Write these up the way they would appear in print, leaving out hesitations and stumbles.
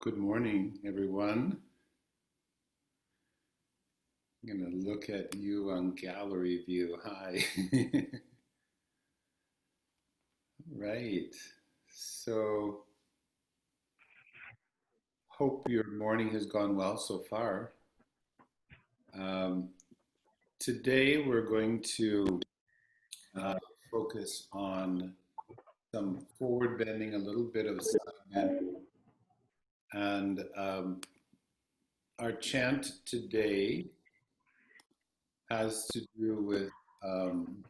Good morning, everyone. I'm going to look at you on gallery view. Hi. Right. So, hope your morning has gone well so far. Um, Today, we're going to uh, focus on some forward bending, a little bit of side bending. And our chant today has to do with um,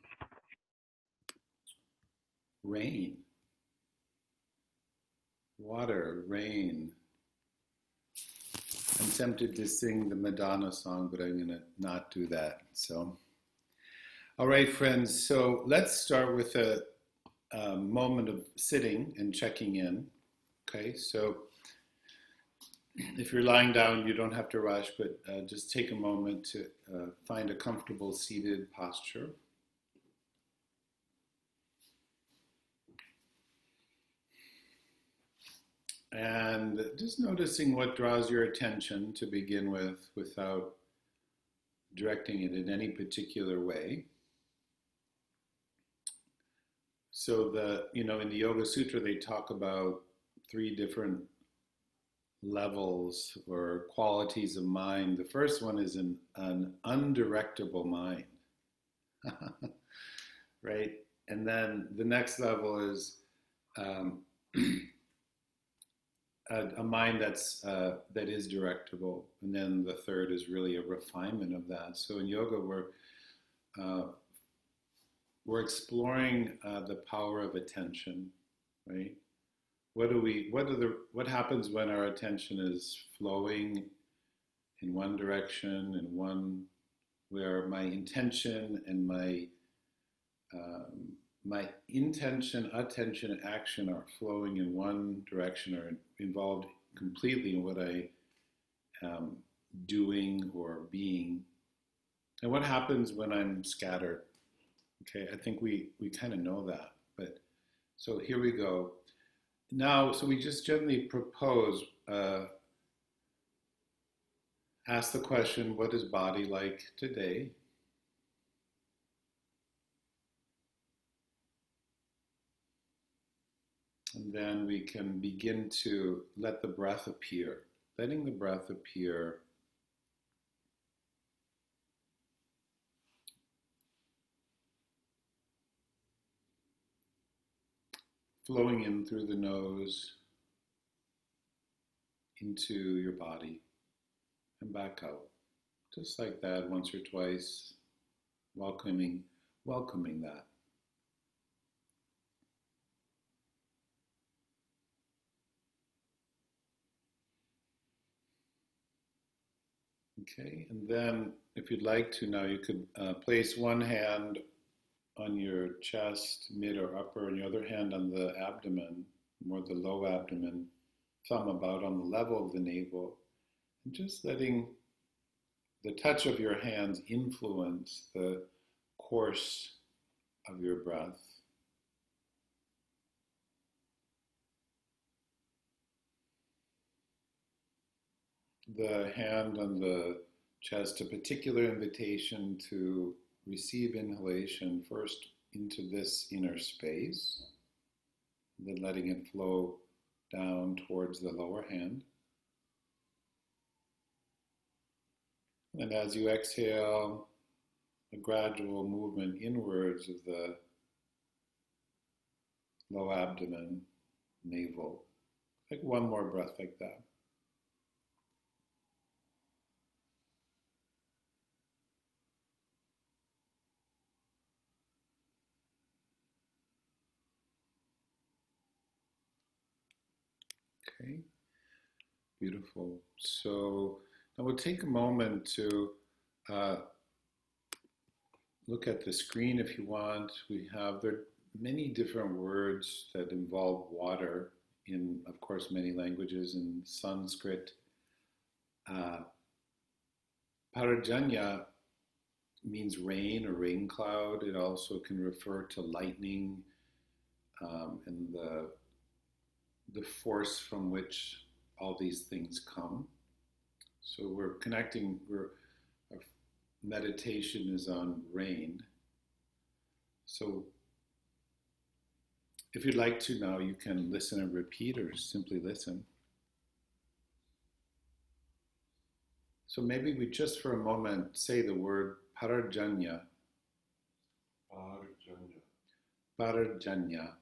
rain, water, rain. I'm tempted to sing the Madonna song, but I'm going to not do that. So, all right, friends. So let's start with a moment of sitting and checking in. Okay, so if you're lying down, you don't have to rush, but just take a moment to find a comfortable seated posture. And just noticing what draws your attention to begin with without directing it in any particular way. So in the Yoga Sutra, they talk about three different levels or qualities of mind. The first one is an undirectable mind, right? And then the next level is um, a mind that is directable, and then the third is really a refinement of that. So in yoga, uh, we're exploring the power of attention, right? What happens when our attention is flowing in one direction and one where my intention and my intention, attention, and action are flowing in one direction, are involved completely in what I am doing or being. And what happens when I'm scattered? Okay, I think we kind of know that, but so here we go. Now, so we just gently propose, ask the question, what is body like today? And then we can begin to let the breath appear, letting the breath appear, flowing in through the nose into your body and back out. Just like that, once or twice, welcoming that. Okay, and then if you'd like to now, you could place one hand on your chest, mid or upper, and your other hand on the abdomen, more the low abdomen, thumb about on the level of the navel, and just letting the touch of your hands influence the course of your breath. The hand on the chest, a particular invitation to receive inhalation first into this inner space, then letting it flow down towards the lower hand. And as you exhale, a gradual movement inwards of the low abdomen, navel. Like one more breath like that. Okay, beautiful. So now we'll take a moment to uh, look at the screen if you want. There are many different words that involve water in, of course, many languages. In Sanskrit, uh, Parajanya means rain or rain cloud. It also can refer to lightning and the force from which all these things come. So we're connecting, our meditation is on rain. So if you'd like to now, you can listen and repeat or simply listen. So maybe we just for a moment say the word Parajanya. Parajanya. Parajanya.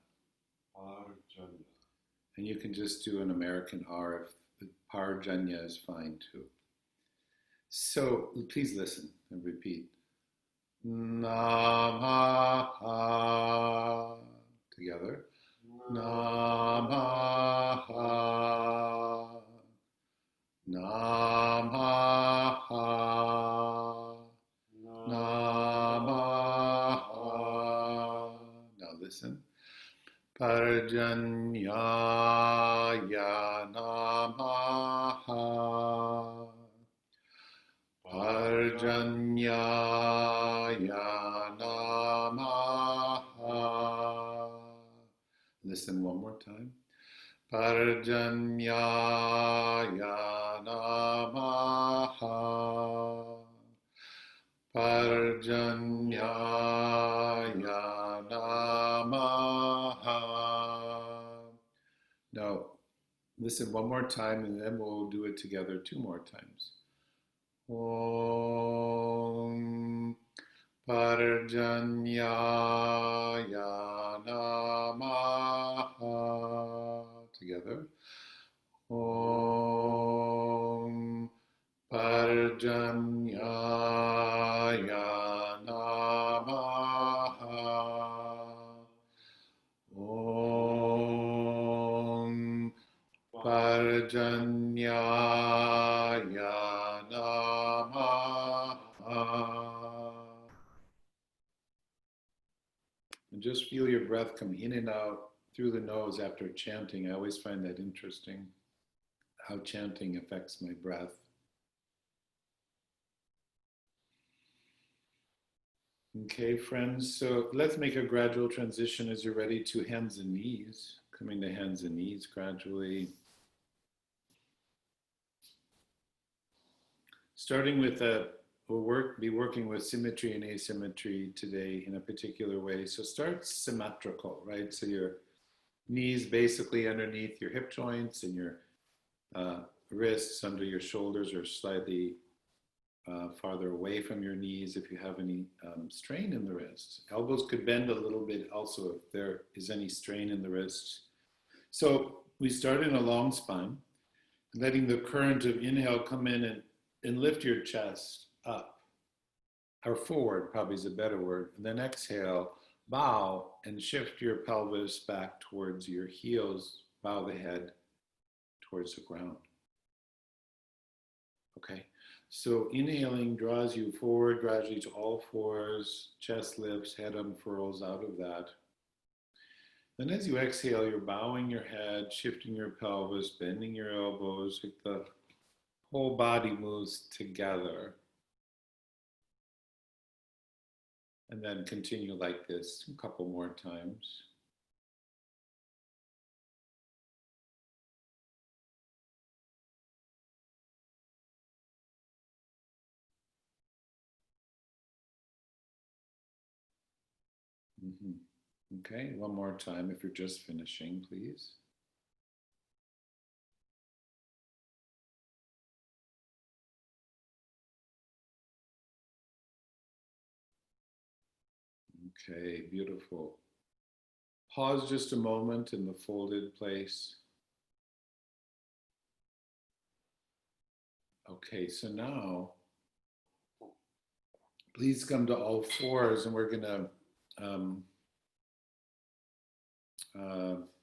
Parajanya. And you can just do an American R if the Parajanya is fine too. So please listen and repeat. Namaha. Together. Namaha. Namaha. Namaha. Now listen. Parajanyaya namaha. Parajanyaya namaha. Listen one more time. Parajanyaya namaha. Parajanyaya namaha. Now, listen one more time and then we'll do it together 2 more times. Om Parajanyaya namaha. Together. Om Parajanyaya namaha. Om Parajanyaya namaha. And just feel your breath come in and out through the nose after chanting. I always find that interesting, how chanting affects my breath. Okay, friends, so let's make a gradual transition as you're ready to hands and knees. Coming to hands and knees gradually. Starting with we'll be working with symmetry and asymmetry today in a particular way. So start symmetrical, right? So your knees basically underneath your hip joints and your wrists under your shoulders or slightly farther away from your knees if you have any strain in the wrists. Elbows could bend a little bit also if there is any strain in the wrists. So we start in a long spine, letting the current of inhale come in and lift your chest up, or forward probably is a better word, and then exhale, bow, and shift your pelvis back towards your heels, bow the head towards the ground. Okay, so inhaling draws you forward gradually to all fours, chest lifts, head unfurls out of that. Then as you exhale, you're bowing your head, shifting your pelvis, bending your elbows, the whole body moves together. And then continue like this a couple more times. Okay, one more time if you're just finishing, please. Okay, beautiful. Pause just a moment in the folded place. Okay, so now, please come to all fours and we're gonna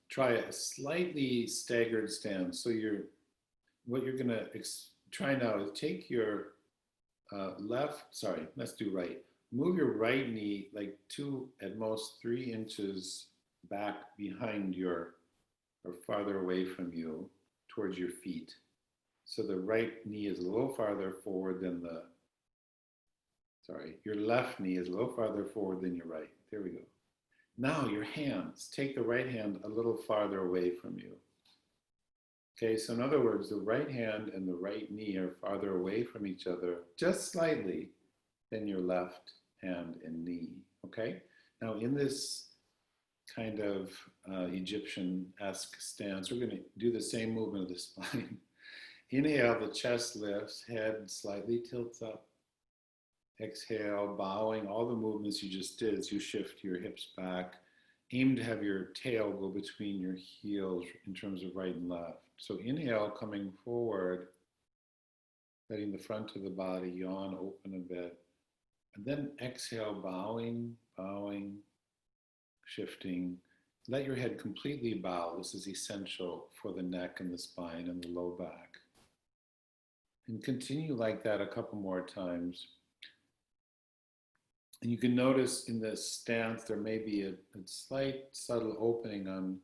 try a slightly staggered stance. So what you're gonna try now is take your let's do right. Move your right knee like 2, at most 3 inches back behind or farther away from you towards your feet. So the right knee is a little farther forward than your left knee is a little farther forward than your right. There we go. Now your hands, take the right hand a little farther away from you. Okay, so in other words, the right hand and the right knee are farther away from each other, just slightly, than your left hand and knee. Okay? Now, in this kind of Egyptian-esque stance, we're going to do the same movement of the spine. Inhale, the chest lifts, head slightly tilts up. Exhale, bowing, all the movements you just did as you shift your hips back. Aim to have your tail go between your heels in terms of right and left. So inhale, coming forward, letting the front of the body yawn open a bit. And then exhale, bowing, bowing, shifting. Let your head completely bow. This is essential for the neck and the spine and the low back. And continue like that a couple more times. And you can notice in this stance there may be a slight subtle opening on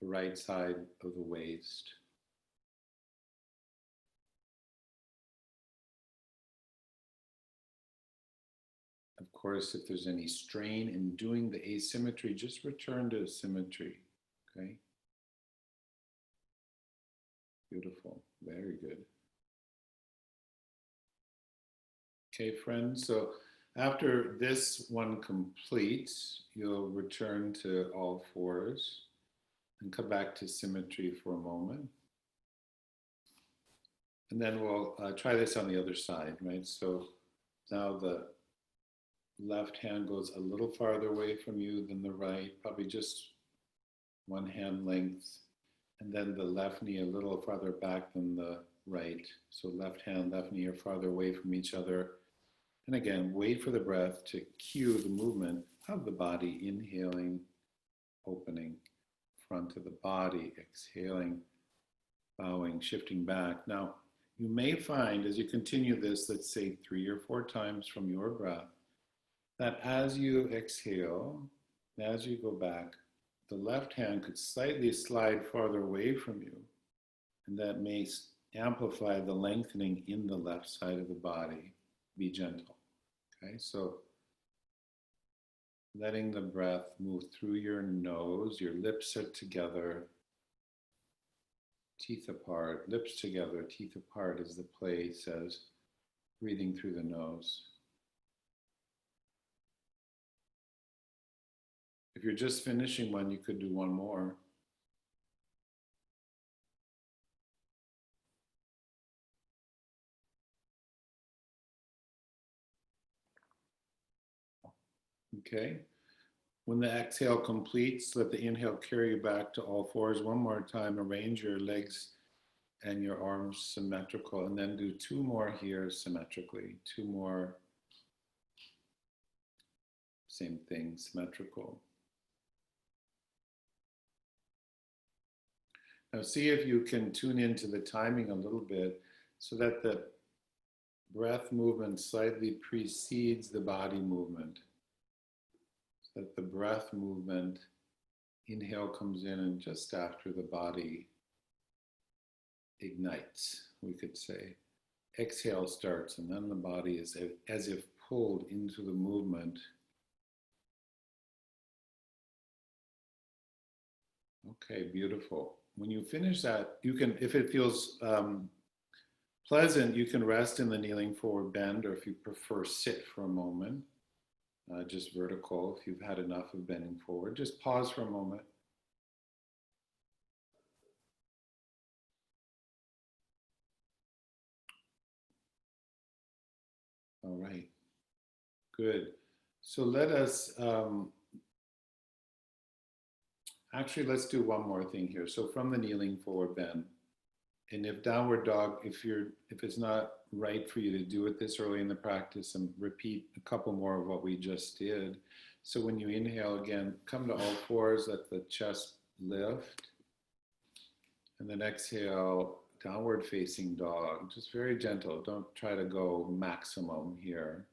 the right side of the waist. Of course, if there's any strain in doing the asymmetry, just return to symmetry. Okay? Beautiful. Very good. Okay, friends. So after this one completes, you'll return to all fours and come back to symmetry for a moment. And then we'll try this on the other side, right? So now the left hand goes a little farther away from you than the right, probably just one hand length. And then the left knee a little farther back than the right. So left hand, left knee are farther away from each other. And again, wait for the breath to cue the movement of the body, inhaling, opening, front of the body, exhaling, bowing, shifting back. Now, you may find as you continue this, let's say 3 or 4 times from your breath, that as you exhale, as you go back, the left hand could slightly slide farther away from you, and that may amplify the lengthening in the left side of the body. Be gentle. Okay, so letting the breath move through your nose, your lips are together, teeth apart, lips together, teeth apart, as the play says, breathing through the nose. If you're just finishing one, you could do one more. Okay. When the exhale completes, let the inhale carry you back to all fours one more time. Arrange your legs and your arms symmetrical, and then do 2 more here symmetrically. 2 more, same thing, symmetrical. Now see if you can tune into the timing a little bit so that the breath movement slightly precedes the body movement. So that the breath movement, inhale comes in and just after the body ignites, we could say. Exhale starts and then the body is as if pulled into the movement. Okay, beautiful. When you finish that, you can, if it feels pleasant, you can rest in the kneeling forward bend, or if you prefer, sit for a moment, just vertical. If you've had enough of bending forward, just pause for a moment. All right, good. So let us, actually, let's do one more thing here. So from the kneeling forward bend, and if downward dog, if it's not right for you to do it this early in the practice, and repeat a couple more of what we just did. So when you inhale again, come to all fours, let the chest lift, and then exhale, downward facing dog. Just very gentle. Don't try to go maximum here.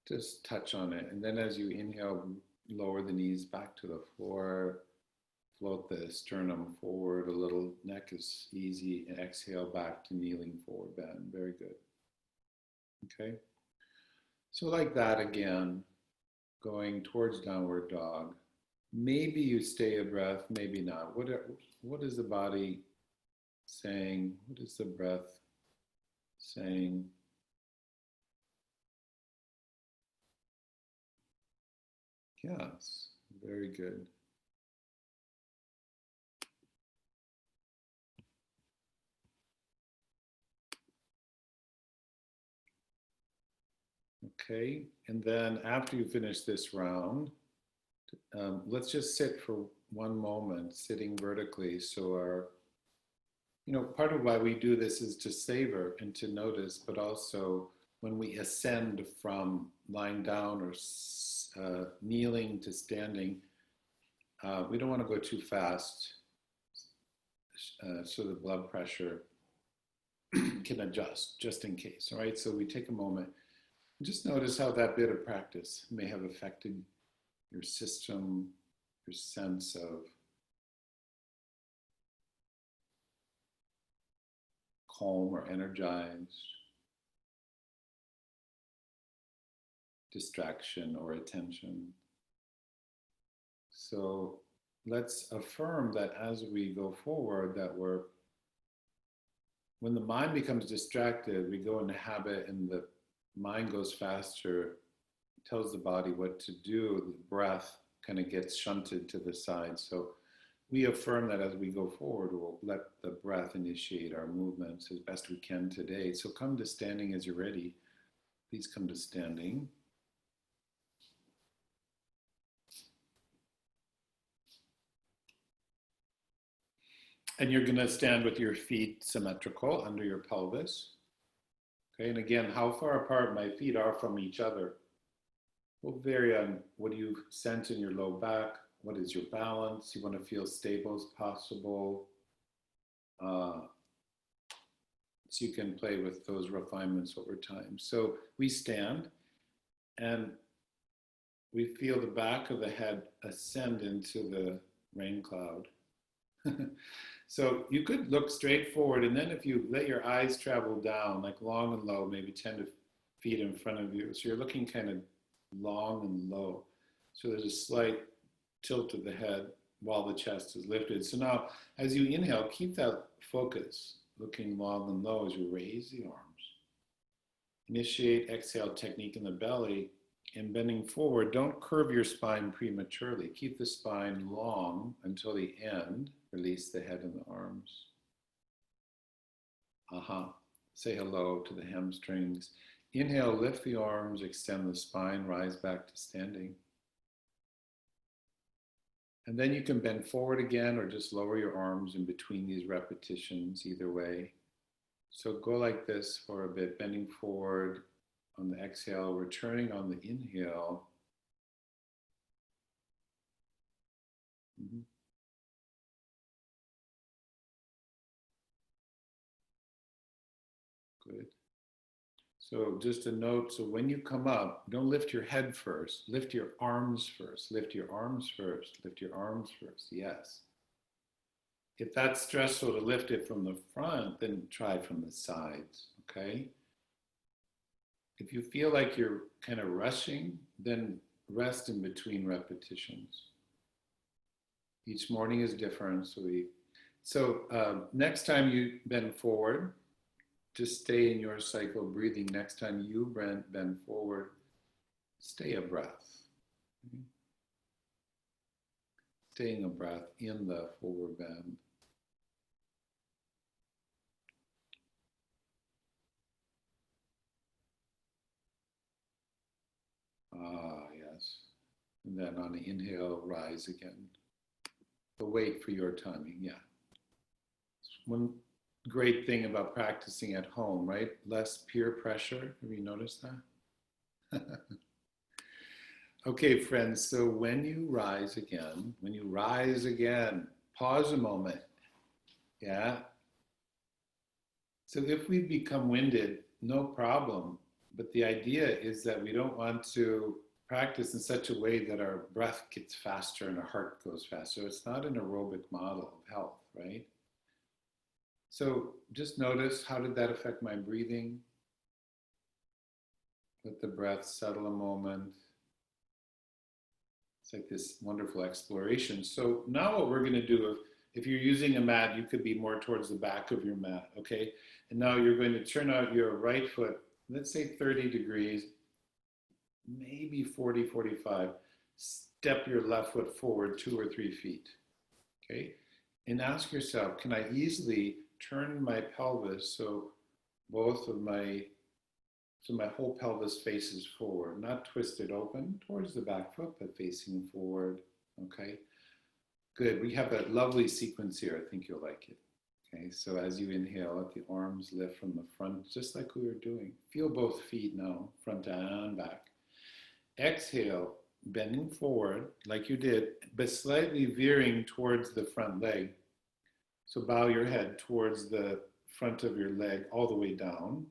Just touch on it, and then as you inhale, lower the knees back to the floor. Float the sternum forward a little, neck is easy, and exhale back to kneeling forward bend. Very good. Okay. So like that again, going towards downward dog. Maybe you stay a breath, maybe not. What is the body saying? What is the breath saying? Yes, very good. Okay, and then after you finish this round, let's just sit for one moment, sitting vertically. So part of why we do this is to savor and to notice, but also when we ascend from lying down or kneeling to standing, we don't want to go too fast so the blood pressure can adjust just in case. All right, so we take a moment and just notice how that bit of practice may have affected your system, your sense of calm or energized, distraction or attention. So let's affirm that as we go forward, that when the mind becomes distracted, we go into habit and the mind goes faster, tells the body what to do, the breath kind of gets shunted to the side. So we affirm that as we go forward, we'll let the breath initiate our movements as best we can today. So come to standing as you're ready. Please come to standing. And you're going to stand with your feet symmetrical under your pelvis. Okay, and again, how far apart my feet are from each other will vary on what you sense in your low back, what is your balance. You want to feel stable as possible. So you can play with those refinements over time. So we stand and we feel the back of the head ascend into the rain cloud. So you could look straight forward, and then if you let your eyes travel down, like long and low, maybe 10 feet in front of you, so you're looking kind of long and low. So there's a slight tilt of the head while the chest is lifted. So now, as you inhale, keep that focus, looking long and low as you raise the arms. Initiate exhale technique in the belly, and bending forward, don't curve your spine prematurely. Keep the spine long until the end. Release the head and the arms. Aha. Say hello to the hamstrings. Inhale, lift the arms, extend the spine, rise back to standing. And then you can bend forward again or just lower your arms in between these repetitions, either way. So go like this for a bit, bending forward on the exhale, returning on the inhale. Mm-hmm. Good. So just a note, so when you come up, don't lift your head first, lift your arms first, lift your arms first, lift your arms first, yes. If that's stressful to lift it from the front, then try from the sides, okay? If you feel like you're kind of rushing, then rest in between repetitions. Each morning is different, so next time you bend forward, just stay in your cycle of breathing. Next time you bend forward, stay a breath. Okay? Staying a breath in the forward bend. Ah, yes. And then on the inhale, rise again. But wait for your timing, yeah. One great thing about practicing at home, right? Less peer pressure. Have you noticed that? Okay, friends, so when you rise again, pause a moment. Yeah. So if we become winded, no problem. But the idea is that we don't want to practice in such a way that our breath gets faster and our heart goes faster. So it's not an aerobic model of health, right? So just notice, how did that affect my breathing? Let the breath settle a moment. It's like this wonderful exploration. So now what we're going to do, if you're using a mat, you could be more towards the back of your mat, okay? And now you're going to turn out your right foot, let's say 30 degrees, maybe 40, 45. Step your left foot forward 2 or 3 feet, okay? And ask yourself, can I easily turn my pelvis so both of my, so my whole pelvis faces forward, not twisted open towards the back foot, but facing forward, okay? Good, we have a lovely sequence here. I think you'll like it. Okay, so as you inhale, let the arms lift from the front, just like we were doing. Feel both feet now, front and back. Exhale, bending forward like you did, but slightly veering towards the front leg. So bow your head towards the front of your leg all the way down.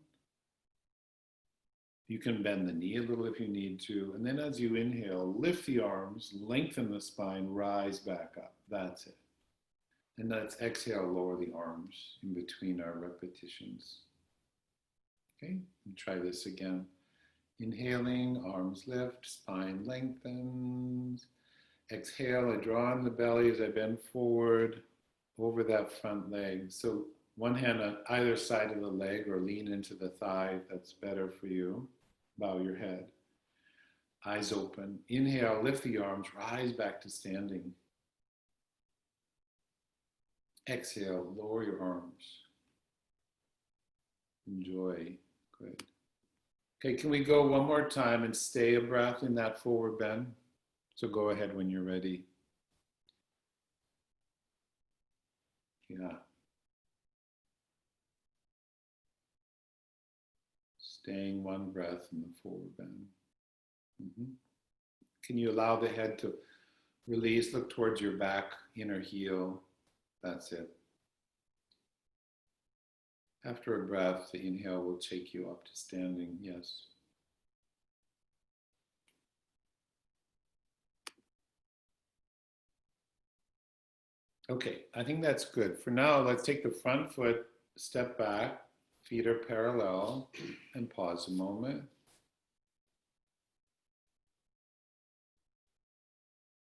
You can bend the knee a little if you need to. And then as you inhale, lift the arms, lengthen the spine, rise back up. That's it. And let's exhale, lower the arms in between our repetitions. Okay, and try this again. Inhaling, arms lift, spine lengthens. Exhale, I draw on the belly as I bend forward over that front leg. So one hand on either side of the leg or lean into the thigh. That's better for you. Bow your head. Eyes open. Inhale, lift the arms, rise back to standing. Exhale, lower your arms. Enjoy. Good. Okay, can we go one more time and stay a breath in that forward bend? So go ahead when you're ready. Yeah. Staying one breath in the forward bend. Mm-hmm. Can you allow the head to release? Look towards your back, inner heel. That's it. After a breath, the inhale will take you up to standing. Yes. Okay, I think that's good. For now, let's take the front foot, step back, feet are parallel, and pause a moment.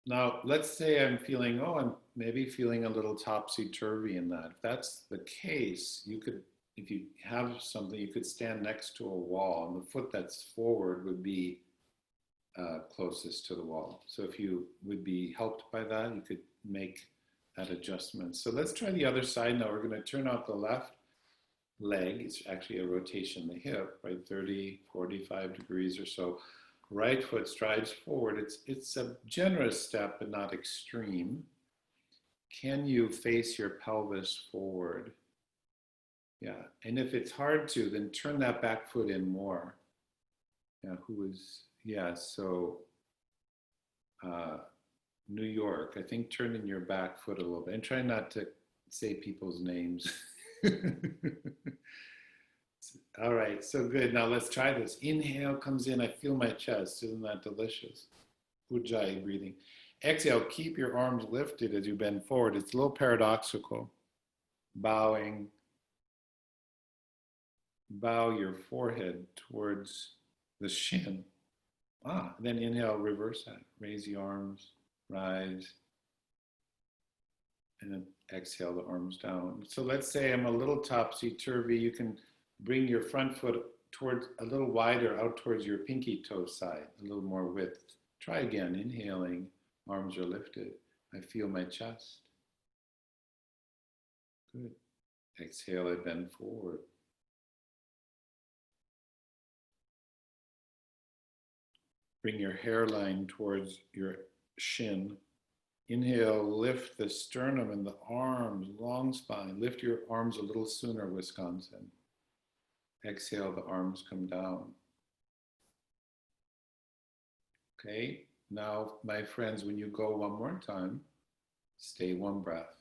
Now, let's say I'm feeling, I'm maybe feeling a little topsy-turvy in that. If that's the case, you could, if you have something, you could stand next to a wall, and the foot that's forward would be closest to the wall. So if you would be helped by that, you could make that adjustment. So let's try the other side now. We're going to turn out the left leg. It's actually a rotation in the hip, right? 30, 45 degrees or so. Right foot strides forward. It's a generous step, but not extreme. Can you face your pelvis forward? Yeah, and if it's hard to, then turn that back foot in more. Yeah, so New York, I think turn in your back foot a little bit and try not to say people's names. All right, so good. Now let's try this. Inhale comes in, I feel my chest. Isn't that delicious? Ujjayi breathing. Exhale, keep your arms lifted as you bend forward. It's a little paradoxical. Bowing. Bow your forehead towards the shin. Then inhale, reverse that. Raise the arms, rise. And then exhale the arms down. So let's say I'm a little topsy-turvy. You can bring your front foot towards a little wider out towards your pinky toe side, a little more width. Try again, inhaling, arms are lifted. I feel my chest. Good. Exhale, I bend forward. Bring your hairline towards your shin. Inhale, lift the sternum and the arms, long spine. Lift your arms a little sooner, Wisconsin. Exhale, the arms come down. Okay, now, my friends, when you go one more time, stay one breath.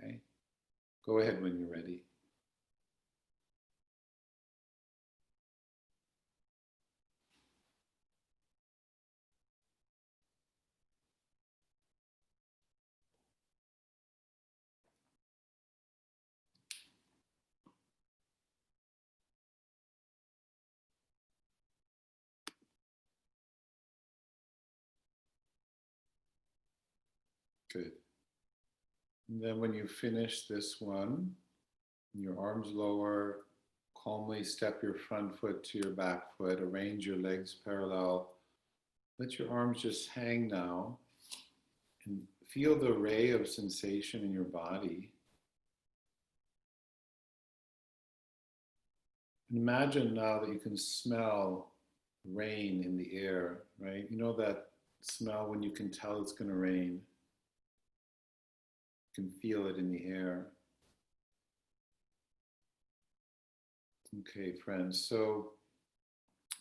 Okay, go ahead when you're ready. Good. And then when you finish this one, your arms lower, calmly step your front foot to your back foot, arrange your legs parallel. Let your arms just hang now and feel the ray of sensation in your body. And imagine now that you can smell rain in the air, right? You know that smell when you can tell it's going to rain. You can feel it in the air. Okay, friends. So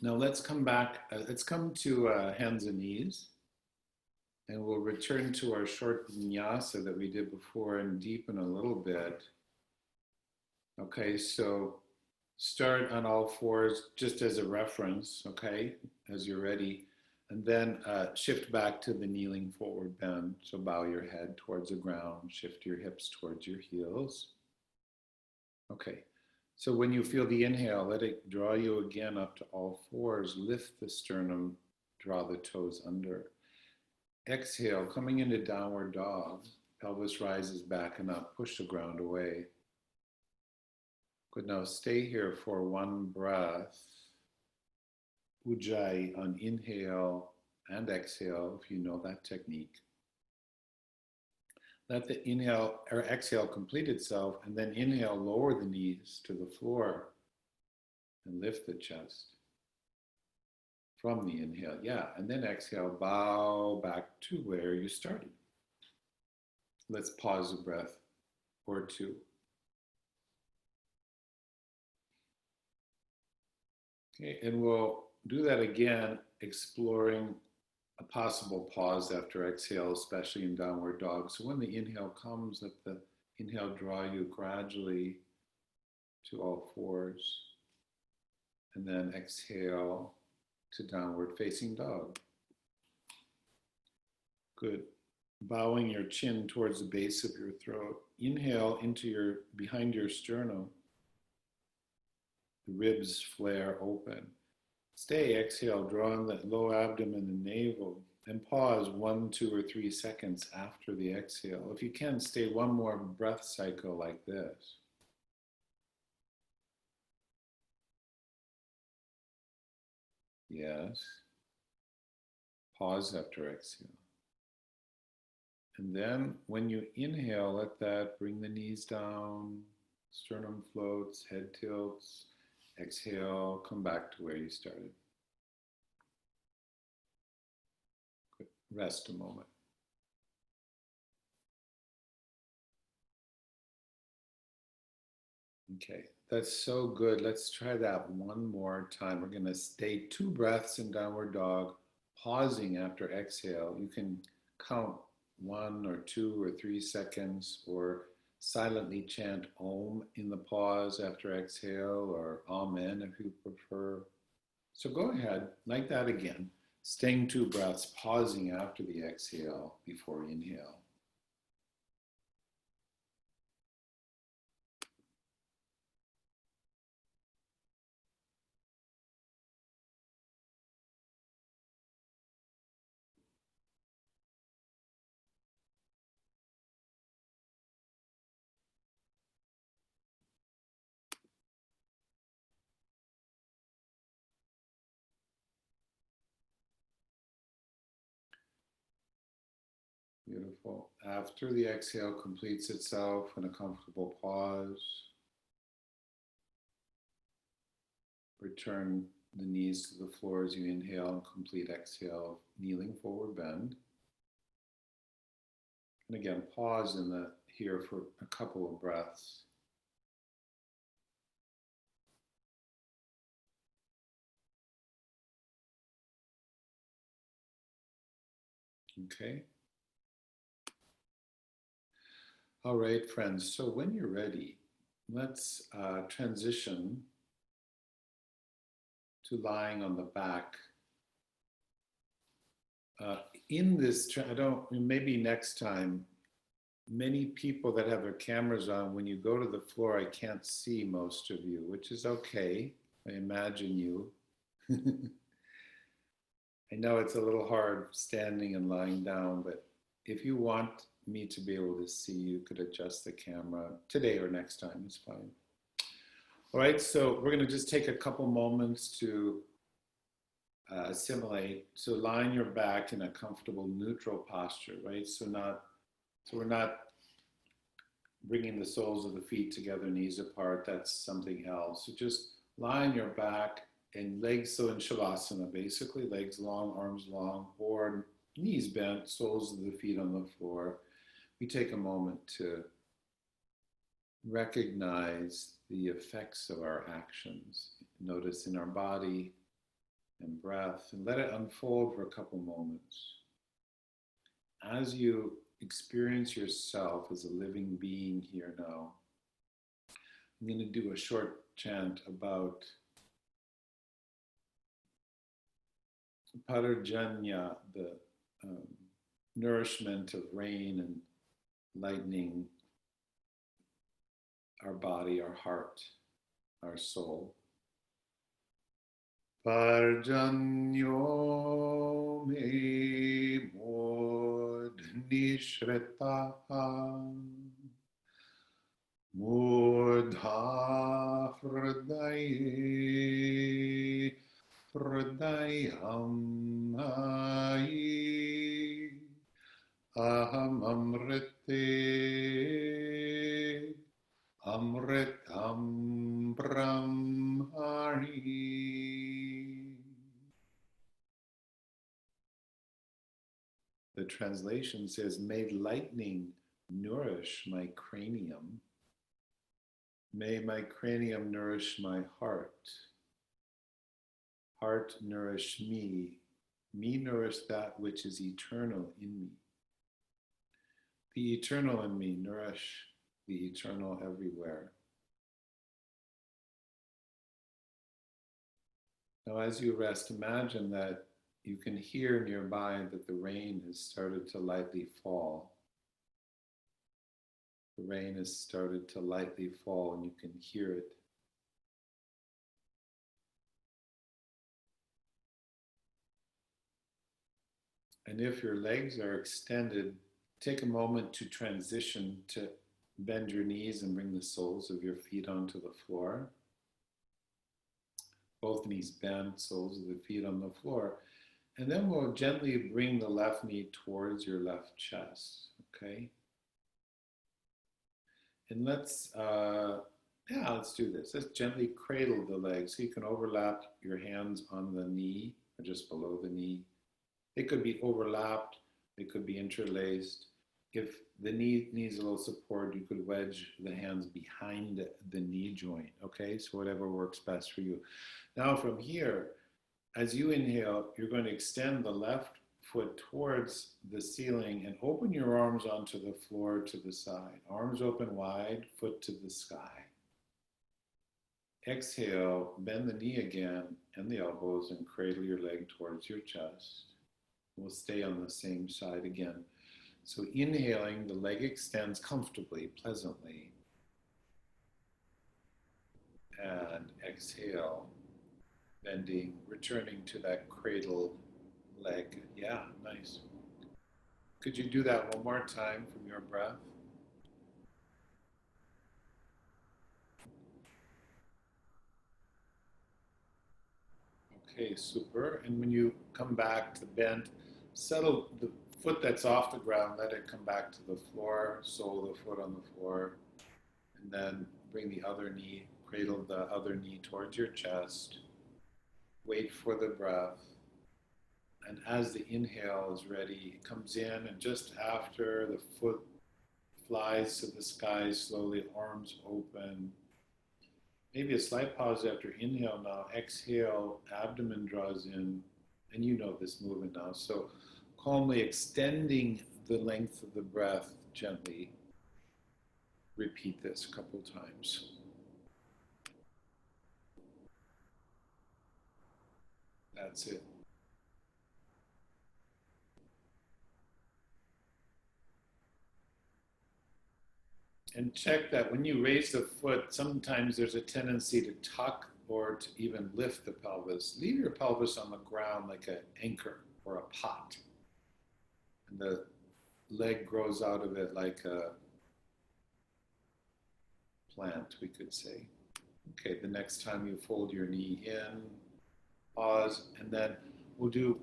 now let's come back. Let's come to hands and knees. And we'll return to our short vinyasa that we did before and deepen a little bit. Okay, so start on all fours just as a reference, okay, as you're ready. And then shift back to the kneeling forward bend. So bow your head towards the ground, shift your hips towards your heels. Okay, so when you feel the inhale, let it draw you again up to all fours. Lift the sternum, draw the toes under. Exhale, coming into downward dog. Pelvis rises back and up. Push the ground away. Good. Now stay here for one breath. Ujjayi on inhale and exhale, if you know that technique. Let the inhale or exhale complete itself, and then inhale, lower the knees to the floor and lift the chest. From the inhale, yeah, and then exhale, bow back to where you started. Let's pause a breath or two. Okay, and we'll do that again, exploring a possible pause after exhale, especially in downward dog. So when the inhale comes, let the inhale draw you gradually to all fours, and then exhale to downward facing dog. Good. Bowing your chin towards the base of your throat. Inhale into behind your sternum. The ribs flare open. Stay, exhale, drawing the low abdomen and navel, and pause 1, 2, or 3 seconds after the exhale. If you can, stay one more breath cycle like this. Yes. Pause after exhale. And then when you inhale, let that bring the knees down, sternum floats, head tilts. Exhale, come back to where you started. Good. Rest a moment. Okay, that's so good. Let's try that one more time. We're going to stay 2 breaths in downward dog, pausing after exhale. You can count 1 or 2 or 3 seconds, or silently chant Om in the pause after exhale, or Amen if you prefer. So go ahead, like that again. Staying 2 breaths, pausing after the exhale before inhale. Beautiful. After the exhale completes itself in a comfortable pause, return the knees to the floor as you inhale and complete exhale, kneeling forward bend. And again, pause here for a couple of breaths. Okay. All right, friends. So when you're ready, let's transition to lying on the back. In this, maybe next time, many people that have their cameras on, when you go to the floor, I can't see most of you, which is okay. I imagine you. I know it's a little hard standing and lying down, but if you want me to be able to see, you could adjust the camera today or next time, it's fine. All right, so we're going to just take a couple moments to assimilate. So lying your back in a comfortable neutral posture, right? So we're not bringing the soles of the feet together, knees apart. That's something else. So just lie on your back and legs, so in Shavasana, basically, legs long, arms long, or knees bent, soles of the feet on the floor. We take a moment to recognize the effects of our actions. Notice in our body and breath, and let it unfold for a couple moments. As you experience yourself as a living being here now, I'm going to do a short chant about Parajanya, the nourishment of rain and lightning, our body, our heart, our soul. Parjanyo me mod nishreta mudha hridaye hridayam ayi aham amrite amritam brahmari. The translation says, may lightning nourish my cranium. May my cranium nourish my heart. Heart nourish me. Me nourish that which is eternal in me. The eternal in me nourish the eternal everywhere. Now, as you rest, imagine that you can hear nearby that the rain has started to lightly fall. The rain has started to lightly fall and you can hear it. And if your legs are extended, take a moment to transition to bend your knees and bring the soles of your feet onto the floor. Both knees bent, soles of the feet on the floor. And then we'll gently bring the left knee towards your left chest, okay? And let's do this. Let's gently cradle the legs. So you can overlap your hands on the knee or just below the knee. They could be overlapped, they could be interlaced. If the knee needs a little support, you could wedge the hands behind the knee joint, okay? So whatever works best for you. Now from here, as you inhale, you're going to extend the left foot towards the ceiling and open your arms onto the floor to the side. Arms open wide, foot to the sky. Exhale, bend the knee again and the elbows and cradle your leg towards your chest. We'll stay on the same side again. So inhaling, the leg extends comfortably, pleasantly. And exhale, bending, returning to that cradle leg. Yeah, nice. Could you do that one more time from your breath? Okay, super. And when you come back to bend, settle the foot that's off the ground, let it come back to the floor, sole of the foot on the floor, and then bring the other knee, cradle the other knee towards your chest. Wait for the breath. And as the inhale is ready, it comes in, and just after the foot flies to the sky slowly, arms open. Maybe a slight pause after inhale now. Exhale, abdomen draws in, and you know this movement now. So calmly extending the length of the breath gently. Repeat this a couple times. That's it. And check that when you raise the foot, sometimes there's a tendency to tuck or to even lift the pelvis. Leave your pelvis on the ground like an anchor or a pot. And the leg grows out of it like a plant, we could say. Okay, the next time you fold your knee in, pause, and then we'll do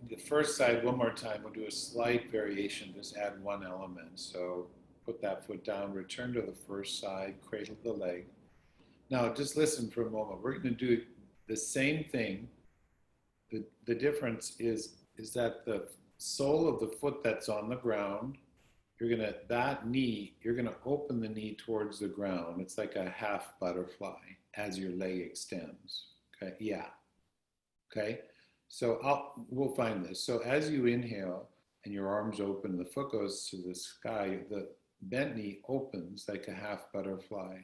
the first side one more time. We'll do a slight variation, just add one element. So put that foot down, return to the first side, cradle the leg. Now just listen for a moment. We're going to do the same thing. The difference is that the sole of the foot that's on the ground, you're gonna open the knee towards the ground. It's like a half butterfly as your leg extends. Okay, yeah. Okay, so we'll find this. So as you inhale and your arms open, the foot goes to the sky, the bent knee opens like a half butterfly.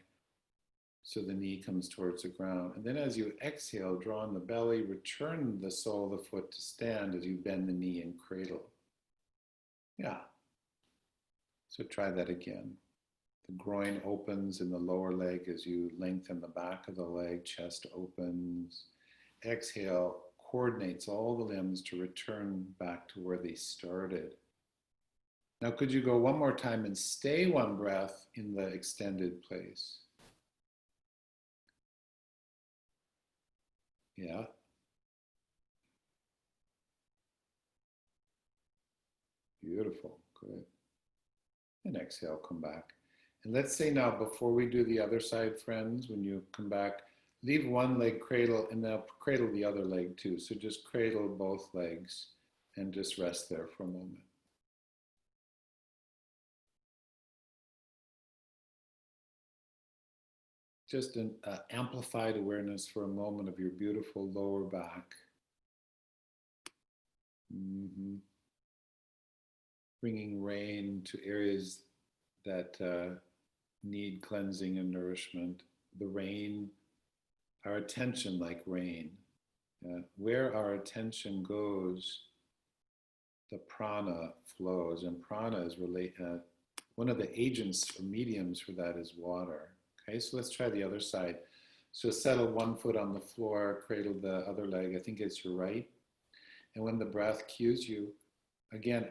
So the knee comes towards the ground. And then as you exhale, draw on the belly, return the sole of the foot to stand as you bend the knee and cradle. Yeah. So try that again. The groin opens in the lower leg as you lengthen the back of the leg, chest opens. Exhale, coordinates all the limbs to return back to where they started. Now, could you go one more time and stay one breath in the extended place? Yeah. Beautiful. Good. And exhale, come back. And let's say now, before we do the other side, friends, when you come back, leave one leg cradle and now cradle the other leg too. So just cradle both legs and just rest there for a moment. Just an amplified awareness for a moment of your beautiful lower back. Mm-hmm. Bringing rain to areas that need cleansing and nourishment. The rain, our attention like rain. Where our attention goes, the prana flows, and prana is one of the agents or mediums for that is water. Okay, so let's try the other side. So settle one foot on the floor, cradle the other leg. I think it's your right. And when the breath cues you, again,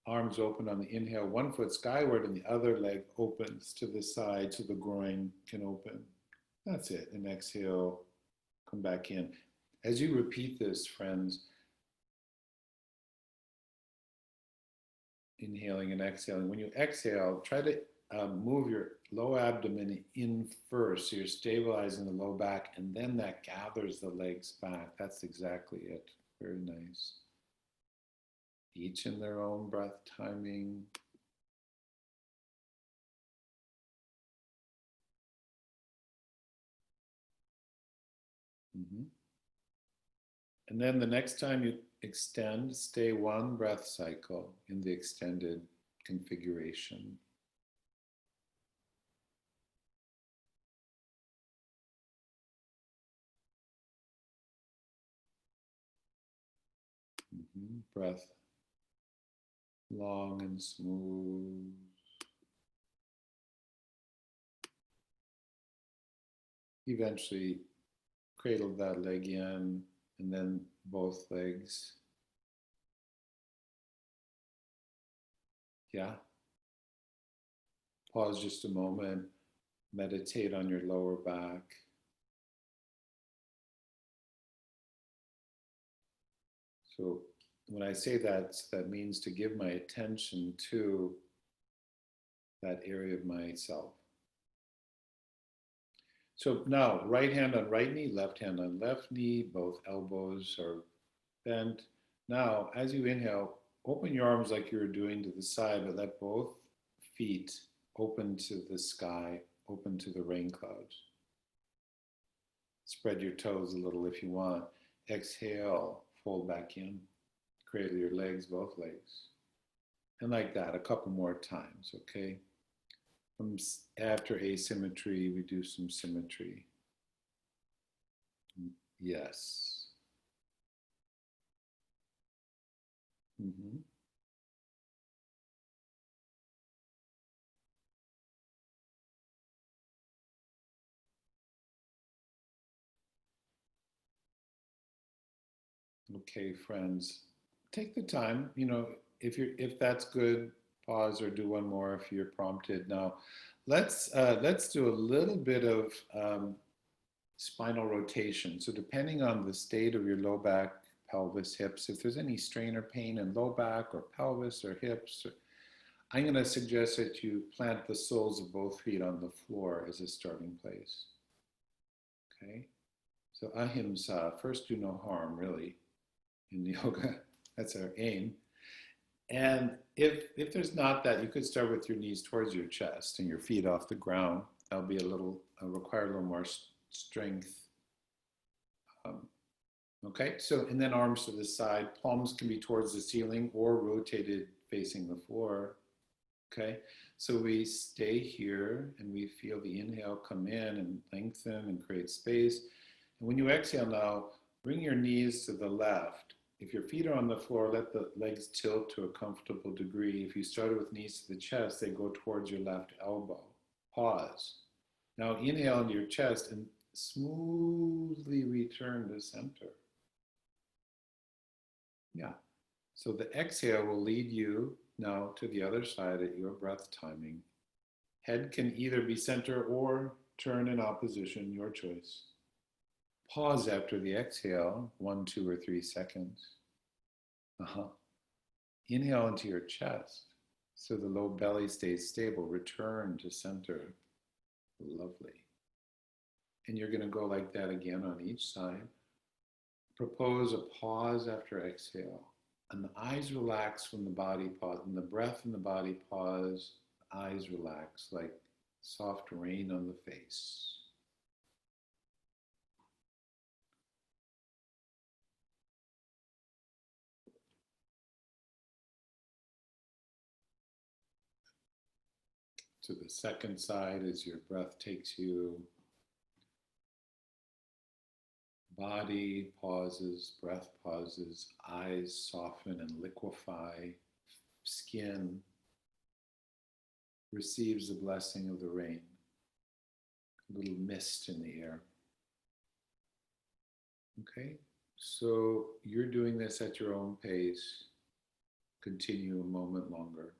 arms open on the inhale, one foot skyward, and the other leg opens to the side so the groin can open. That's it. And exhale, come back in. As you repeat this, friends, inhaling and exhaling, when you exhale, try to move your low abdomen in first. So you're stabilizing the low back, and then that gathers the legs back. That's exactly it. Very nice. Each in their own breath timing. Mm-hmm. And then the next time you extend, stay one breath cycle in the extended configuration. Mm-hmm. Breath long and smooth. Eventually cradle that leg in and then both legs. Yeah. Pause just a moment. Meditate on your lower back. So when I say that, that means to give my attention to that area of myself. So now, right hand on right knee, left hand on left knee, both elbows are bent. Now, as you inhale, open your arms like you were doing to the side, but let both feet open to the sky, open to the rain clouds. Spread your toes a little if you want. Exhale, fold back in. Cradle your legs, both legs. And like that, a couple more times, okay? After asymmetry, we do some symmetry. Yes. Mm-hmm. Okay, friends, take the time. If that's good, pause or do one more if you're prompted. Now, let's do a little bit of spinal rotation. So depending on the state of your low back, pelvis, hips, if there's any strain or pain in low back or pelvis or hips, I'm going to suggest that you plant the soles of both feet on the floor as a starting place. Okay? So ahimsa, first do no harm, really, in yoga. That's our aim. And if there's not that, you could start with your knees towards your chest and your feet off the ground. That'll be require a little more strength. Okay, so and then arms to the side. Palms can be towards the ceiling or rotated facing the floor. Okay, so we stay here and we feel the inhale come in and lengthen and create space. And when you exhale now, bring your knees to the left. If your feet are on the floor, let the legs tilt to a comfortable degree. If you started with knees to the chest, they go towards your left elbow. Pause. Now inhale into your chest and smoothly return to center. Yeah. So the exhale will lead you now to the other side at your breath timing. Head can either be center or turn in opposition, your choice. Pause after the exhale, 1, 2, or 3 seconds. Inhale into your chest so the low belly stays stable. Return to center. Lovely. And you're going to go like that again on each side. Propose a pause after exhale. And the eyes relax when the body pause. When the breath and the body pause, the eyes relax like soft rain on the face. To the second side as your breath takes you. Body pauses, breath pauses, eyes soften and liquefy, skin receives the blessing of the rain, a little mist in the air. Okay, so you're doing this at your own pace. Continue a moment longer.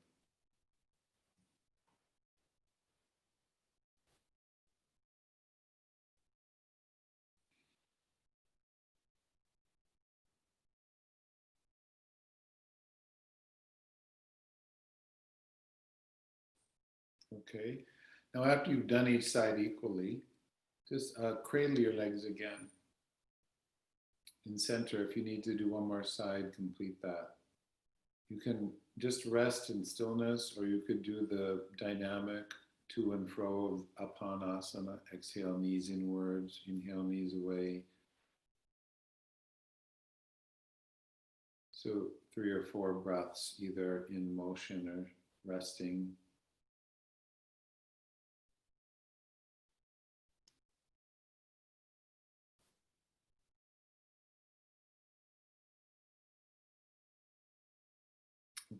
Okay, now after you've done each side equally, just cradle your legs again. In center, if you need to do one more side, complete that. You can just rest in stillness, or you could do the dynamic to and fro of Apanasana. Exhale, knees inwards, inhale, knees away. So 3 or 4 breaths, either in motion or resting.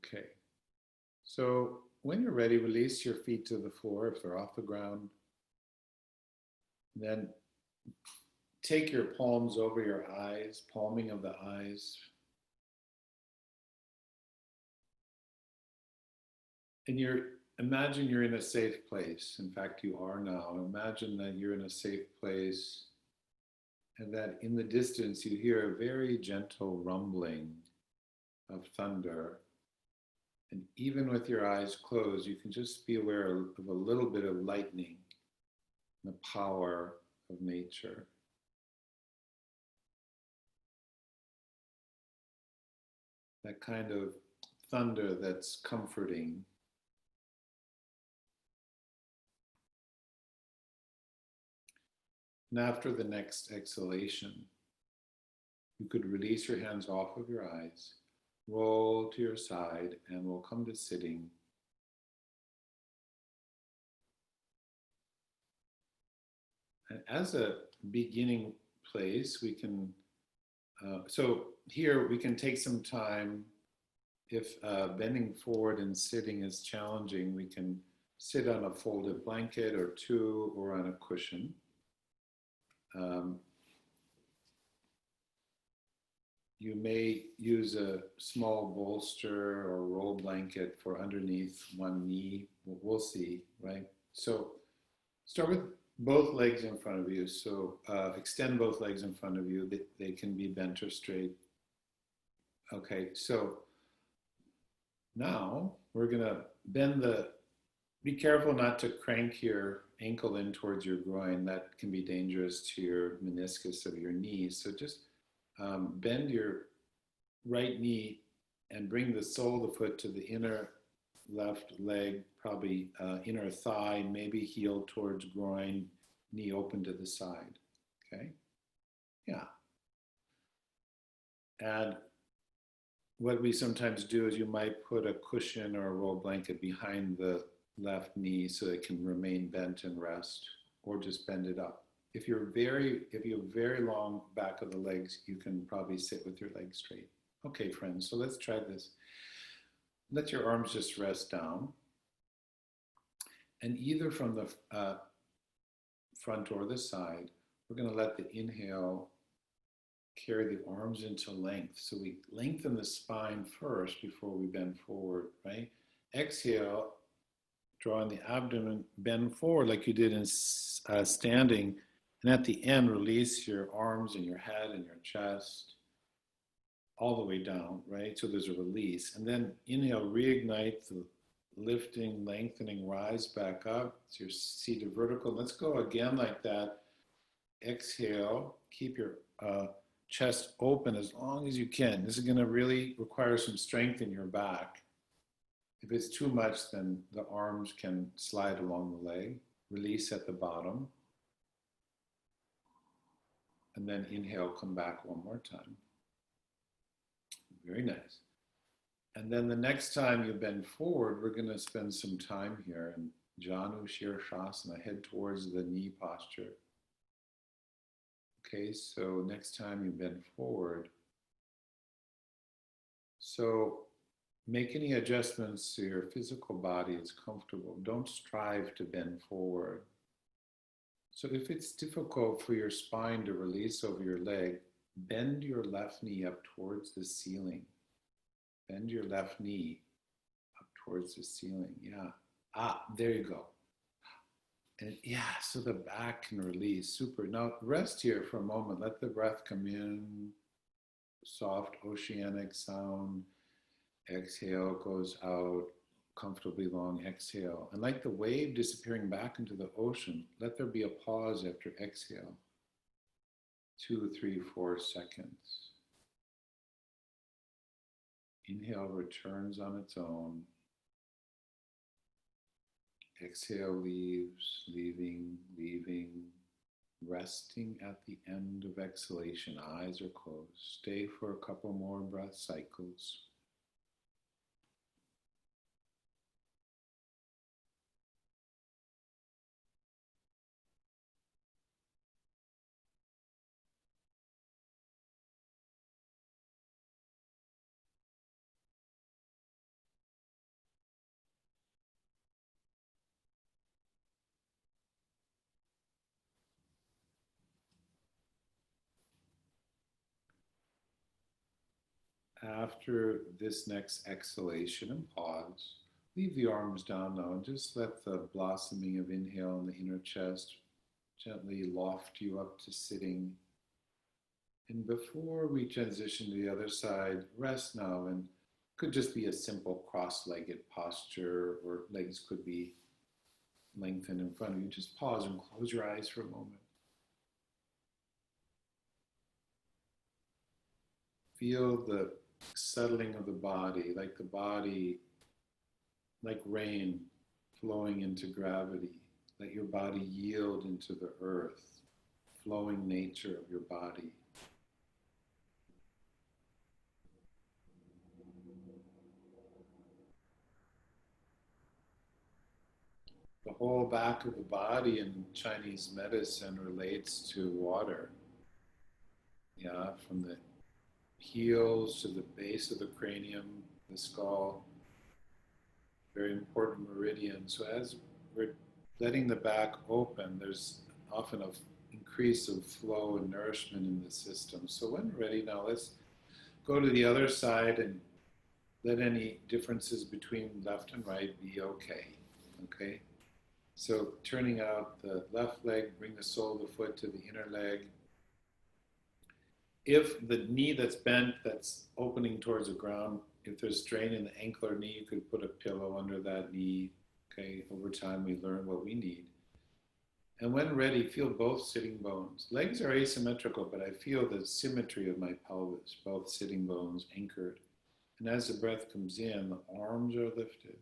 Okay. So when you're ready, release your feet to the floor if they're off the ground. Then take your palms over your eyes, palming of the eyes. And imagine you're in a safe place. In fact, you are now. Imagine that you're in a safe place and that in the distance you hear a very gentle rumbling of thunder. And even with your eyes closed, you can just be aware of a little bit of lightning, the power of nature. That kind of thunder that's comforting. And after the next exhalation, you could release your hands off of your eyes, roll to your side, and we'll come to sitting. And as a beginning place, we can, so here we can take some time. If bending forward and sitting is challenging, we can sit on a folded blanket or 2 or on a cushion. you may use a small bolster or roll blanket for underneath one knee. We'll see, right? So start with both legs in front of you. So extend both legs in front of you. They can be bent or straight. Okay, so now we're gonna be careful not to crank your ankle in towards your groin. That can be dangerous to your meniscus of your knee. So just bend your right knee and bring the sole of the foot to the inner left leg, probably inner thigh, maybe heel towards groin, knee open to the side. Okay? Yeah. And what we sometimes do is you might put a cushion or a roll blanket behind the left knee so it can remain bent and rest, or just bend it up. If you have very long back of the legs, you can probably sit with your legs straight. Okay, friends, so let's try this. Let your arms just rest down. And either from the front or the side, we're going to let the inhale carry the arms into length. So we lengthen the spine first before we bend forward, right? Exhale, drawing the abdomen, bend forward like you did in standing. And at the end, release your arms and your head and your chest all the way down, right? So there's a release. And then inhale, reignite the lifting, lengthening, rise back up. So you're seated vertical. Let's go again like that. Exhale, keep your chest open as long as you can. This is going to really require some strength in your back. If it's too much, then the arms can slide along the leg. Release at the bottom. And then inhale, come back one more time. Very nice. And then the next time you bend forward, we're going to spend some time here in Janu Shirshasana, head towards the knee posture. Okay, so next time you bend forward, so make any adjustments to your physical body as comfortable. Don't strive to bend forward. So if it's difficult for your spine to release over your leg, bend your left knee up towards the ceiling. Bend your left knee up towards the ceiling. Yeah. There you go. And yeah, so the back can release. Super. Now rest here for a moment. Let the breath come in. Soft oceanic sound. Exhale goes out. Comfortably long exhale. And like the wave disappearing back into the ocean, let there be a pause after exhale. 2, 3, 4 seconds. Inhale returns on its own. Exhale leaves, leaving, resting at the end of exhalation. Eyes are closed. Stay for a couple more breath cycles. After this next exhalation and pause, leave the arms down now and just let the blossoming of inhale in the inner chest gently loft you up to sitting. And before we transition to the other side, rest now, and could just be a simple cross-legged posture, or legs could be lengthened in front of you. Just pause and close your eyes for a moment. Feel the settling of the body, like rain flowing into gravity. Let your body yield into the earth, flowing nature of your body. The whole back of the body in Chinese medicine relates to water. Yeah, from the heels to the base of the cranium, the skull, very important meridian. So as we're letting the back open, there's often an increase of flow and nourishment in the system. So when ready, now let's go to the other side and let any differences between left and right be okay. Okay? So turning out the left leg, bring the sole of the foot to the inner leg. If the knee that's bent, that's opening towards the ground, if there's strain in the ankle or knee, you could put a pillow under that knee. Okay, over time we learn what we need. And when ready, feel both sitting bones. Legs are asymmetrical, but I feel the symmetry of my pelvis, both sitting bones anchored. And as the breath comes in, the arms are lifted.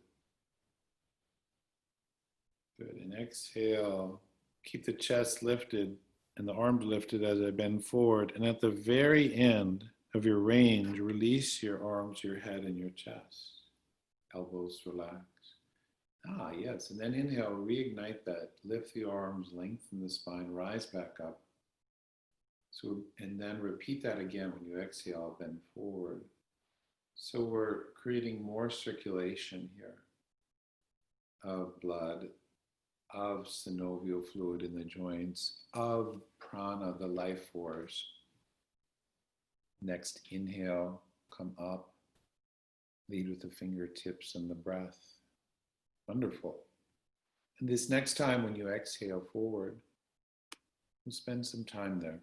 Good. And exhale, keep the chest lifted and the arms lifted as I bend forward. And at the very end of your range, release your arms, your head, and your chest. Elbows relax. Ah, yes. And then inhale, reignite that. Lift the arms, lengthen the spine, rise back up. So, and then repeat that again when you exhale, bend forward. So we're creating more circulation here of blood, of synovial fluid in the joints, of prana, the life force. Next inhale, come up, lead with the fingertips and the breath. Wonderful. And this next time when you exhale forward, we'll spend some time there.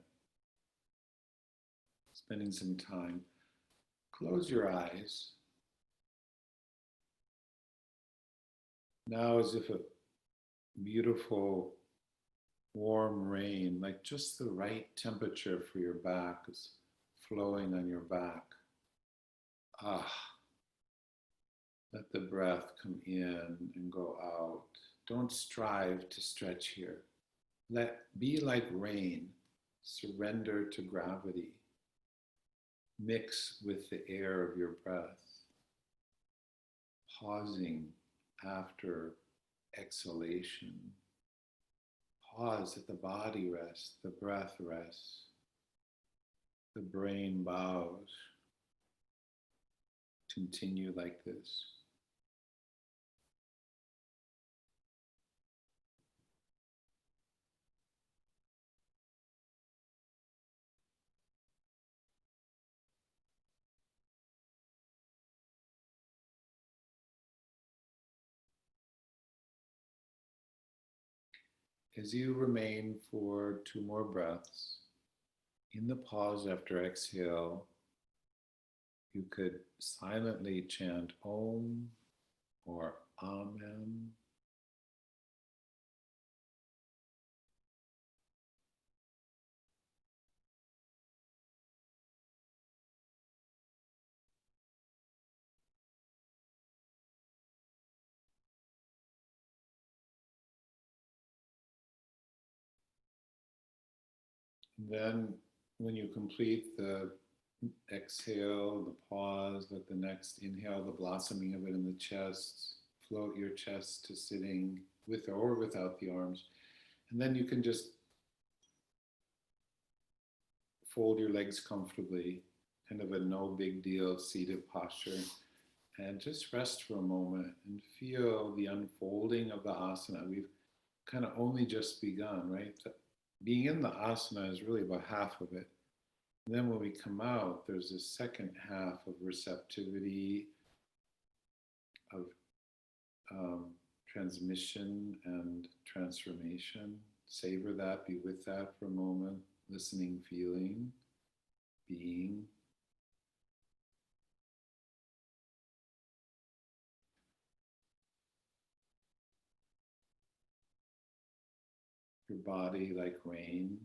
Spending some time. Close your eyes. Now as if a beautiful warm rain, like just the right temperature for your back, is flowing on your back. Ah, let the breath come in and go out. Don't strive to stretch here. Be like rain. Surrender to gravity. Mix with the air of your breath. Pausing after exhalation. Pause, let the body rest, the breath rests, the brain bows. Continue like this. As you remain for 2 more breaths, in the pause after exhale, you could silently chant Om or Amen. And then when you complete the exhale, the pause, let the next inhale, the blossoming of it in the chest, float your chest to sitting with or without the arms. And then you can just fold your legs comfortably, kind of a no big deal seated posture. And just rest for a moment and feel the unfolding of the asana. We've kind of only just begun, right? Being in the asana is really about half of it. And then when we come out, there's a second half of receptivity, of transmission and transformation. Savor that, be with that for a moment, listening, feeling, being. Your body like rain.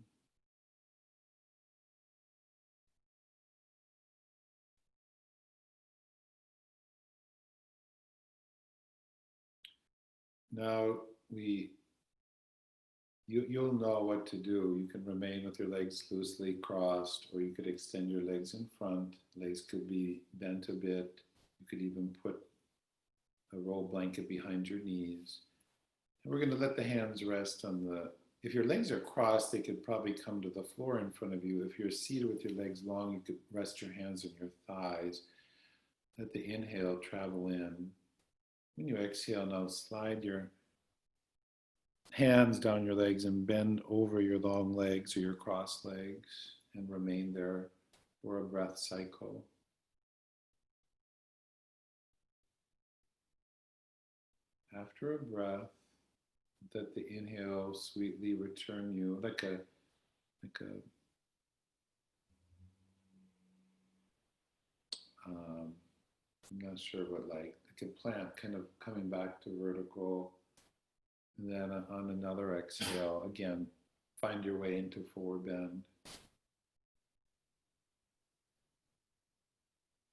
Now you'll know what to do. You can remain with your legs loosely crossed, or you could extend your legs in front. Legs could be bent a bit. You could even put a roll blanket behind your knees. And we're going to let the hands rest on the, if your legs are crossed, they could probably come to the floor in front of you. If you're seated with your legs long, you could rest your hands on your thighs. Let the inhale travel in. When you exhale, now slide your hands down your legs and bend over your long legs or your crossed legs and remain there for a breath cycle. after a breath, let the inhale sweetly return you like a I'm not sure what like a plant kind of coming back to vertical. And then on another exhale, again, find your way into forward bend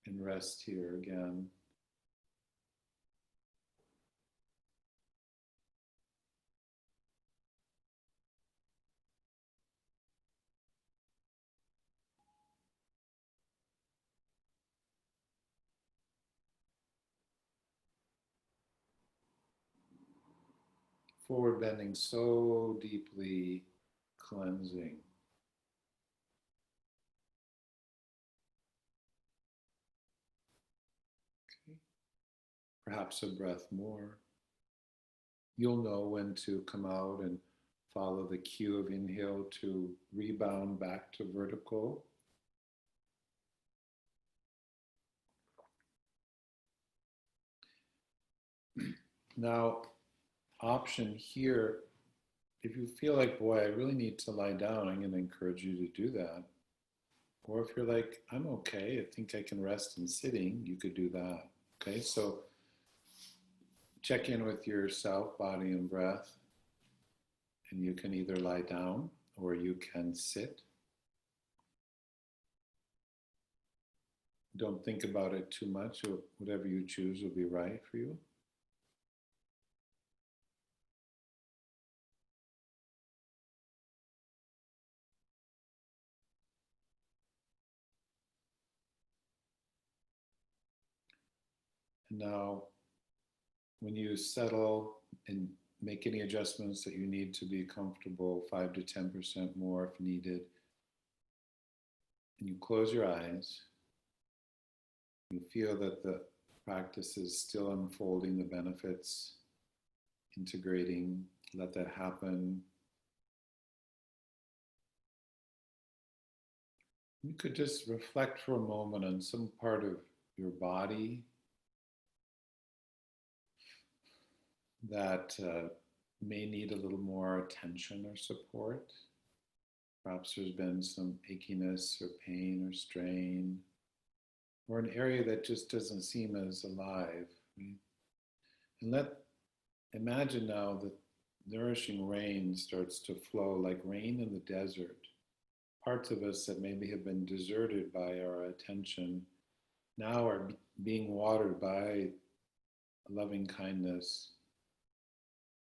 and rest here again. Forward bending so deeply cleansing. Okay. Perhaps a breath more. You'll know when to come out and follow the cue of inhale to rebound back to vertical. Now, option here, if you feel like, boy, I really need to lie down, I'm going to encourage you to do that. Or if you're like, I'm okay, I think I can rest in sitting, you could do that. Okay, so check in with yourself, body and breath, and you can either lie down or you can sit. Don't think about it too much, or whatever you choose will be right for you. And now, when you settle and make any adjustments that you need to be comfortable, 5 to 10% more if needed, and you close your eyes, you feel that the practice is still unfolding, the benefits, integrating, let that happen. You could just reflect for a moment on some part of your body that may need a little more attention or support. Perhaps there's been some achiness or pain or strain, or an area that just doesn't seem as alive. And imagine now that nourishing rain starts to flow like rain in the desert. Parts of us that maybe have been deserted by our attention now are being watered by loving kindness,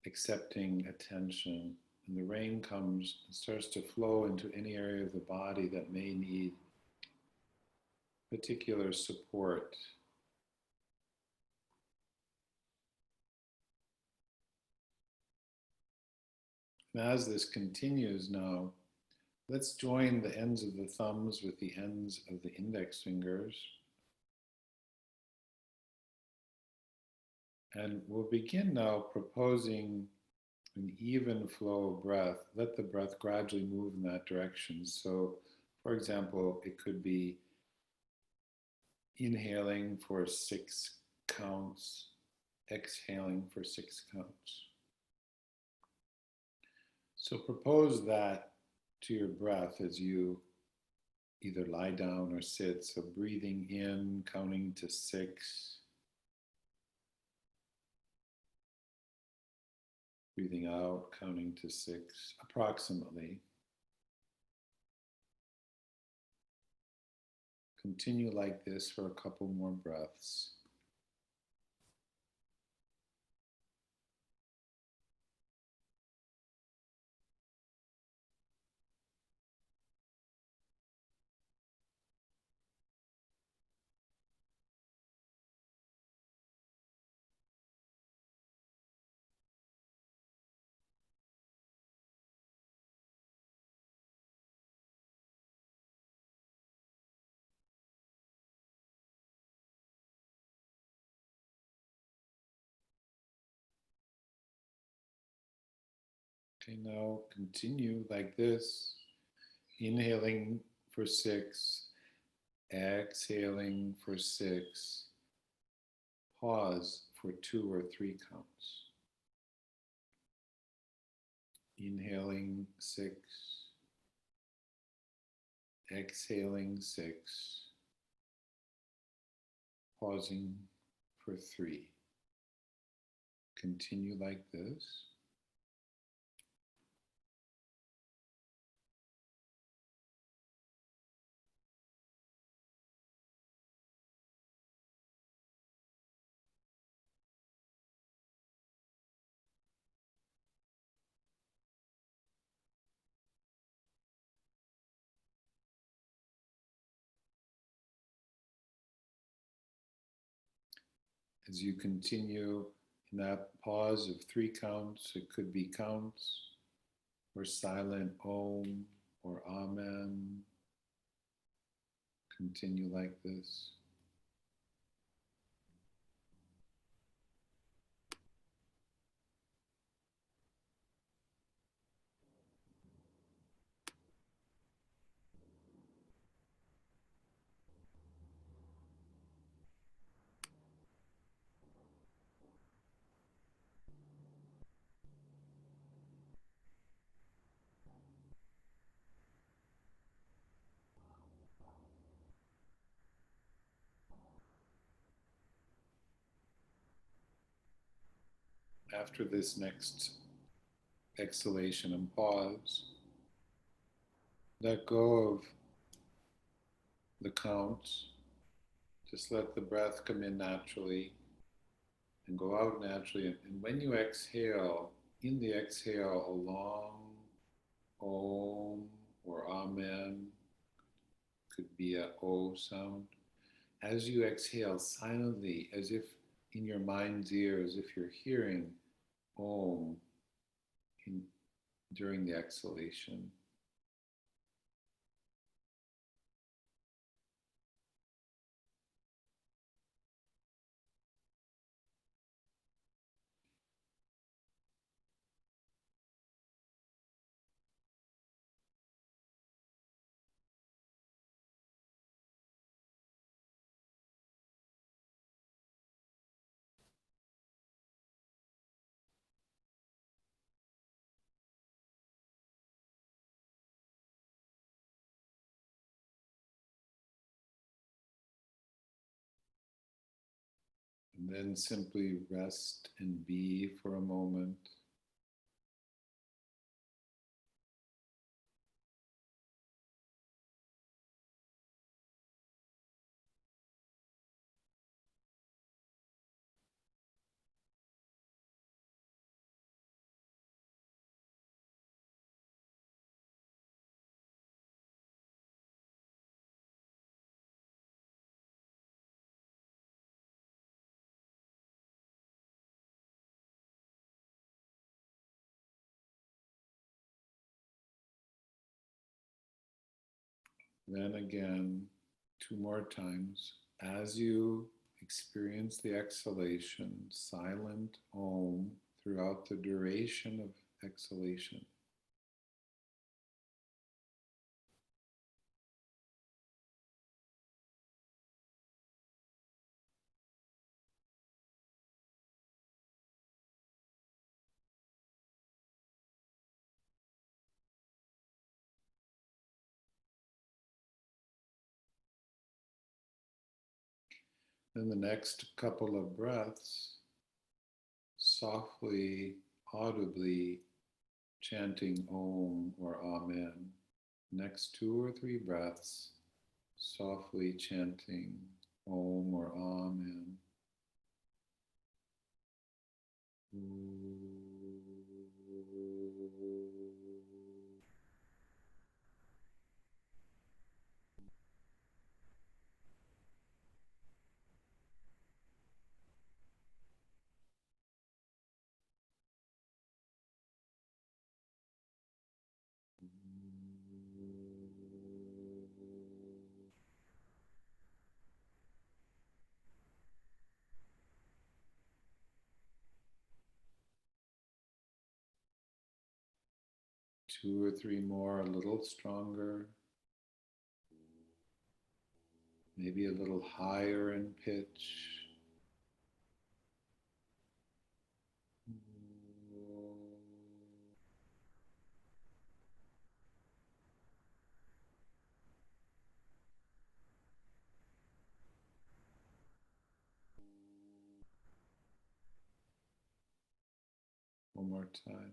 accepting attention. And the rain comes and starts to flow into any area of the body that may need particular support. And as this continues now, let's join the ends of the thumbs with the ends of the index fingers. And we'll begin now proposing an even flow of breath. Let the breath gradually move in that direction. So, for example, it could be inhaling for 6 counts, exhaling for 6 counts. So propose that to your breath as you either lie down or sit. So breathing in, counting to 6. Breathing out, counting to 6, approximately. Continue like this for a couple more breaths. Okay, now continue like this. Inhaling for 6, exhaling for 6. Pause for 2 or 3 counts. Inhaling 6, exhaling 6, pausing for 3. Continue like this. As you continue in that pause of 3 counts, it could be counts or silent Om or Amen. Continue like this. After this next exhalation and pause, let go of the counts. Just let the breath come in naturally and go out naturally. And when you exhale, in the exhale, a long Om or Amen, could be a O sound. As you exhale silently, as if in your mind's ear, as if you're hearing Om during the exhalation. And then simply rest and be for a moment. Then again, 2 more times. As you experience the exhalation, silent Om throughout the duration of exhalation. Then the next couple of breaths, softly, audibly chanting Om or Amen. Next 2 or 3 breaths, softly chanting Om or Amen. 2 or 3 more, a little stronger, maybe a little higher in pitch. One more time.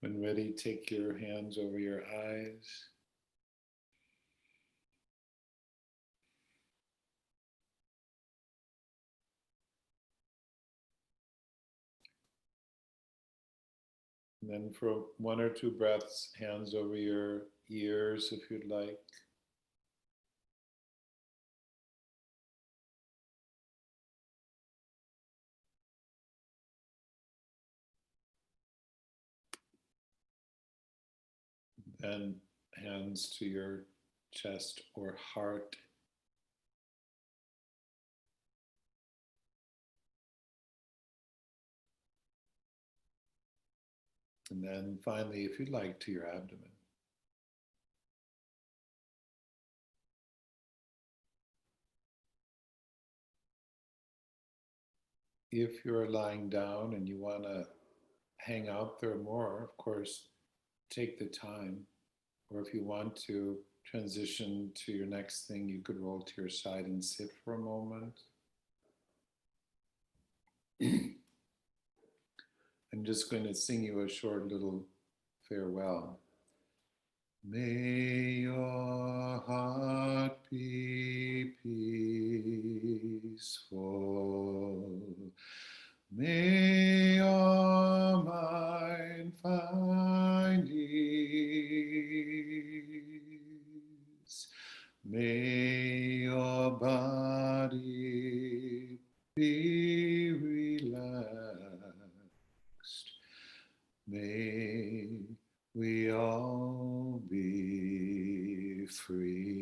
When ready, take your hands over your eyes. And then for 1 or 2 breaths, hands over your ears if you'd like. Then hands to your chest or heart. And then finally, if you'd like, to your abdomen. If you're lying down and you want to hang out there more, of course, take the time. Or if you want to transition to your next thing, you could roll to your side and sit for a moment. I'm just going to sing you a short little farewell. May your heart be peaceful. May your mind find ease. May your body be relaxed. May we all be free.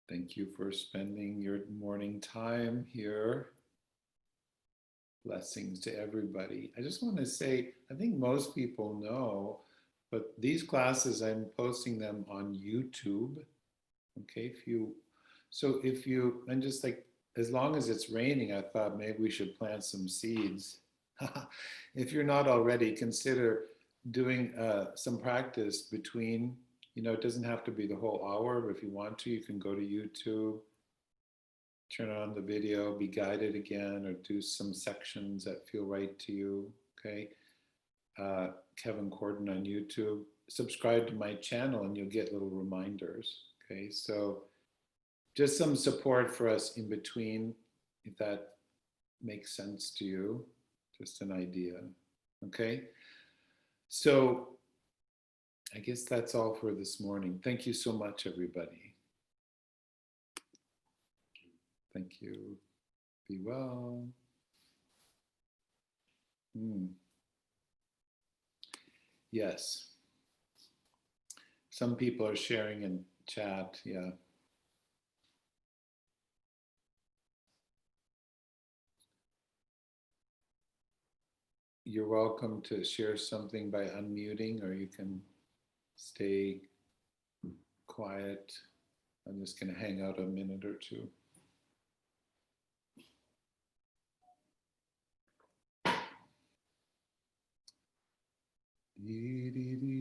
Thank you for spending your morning time here. Blessings to everybody. I just want to say, I think most people know, but these classes, I'm posting them on YouTube. Okay, and just like, as long as it's raining, I thought maybe we should plant some seeds. If you're not already, consider doing some practice between, it doesn't have to be the whole hour, but if you want to, you can go to YouTube, turn on the video, be guided again, or do some sections that feel right to you, okay? Kevin Corden on YouTube. Subscribe to my channel and you'll get little reminders, okay? So just some support for us in between, if that makes sense to you, just an idea, okay? So I guess that's all for this morning. Thank you so much, everybody. Thank you. Be well. Yes. Some people are sharing in chat, yeah. You're welcome to share something by unmuting, or you can stay quiet. I'm just going to hang out a minute or two. Dee, dee, dee.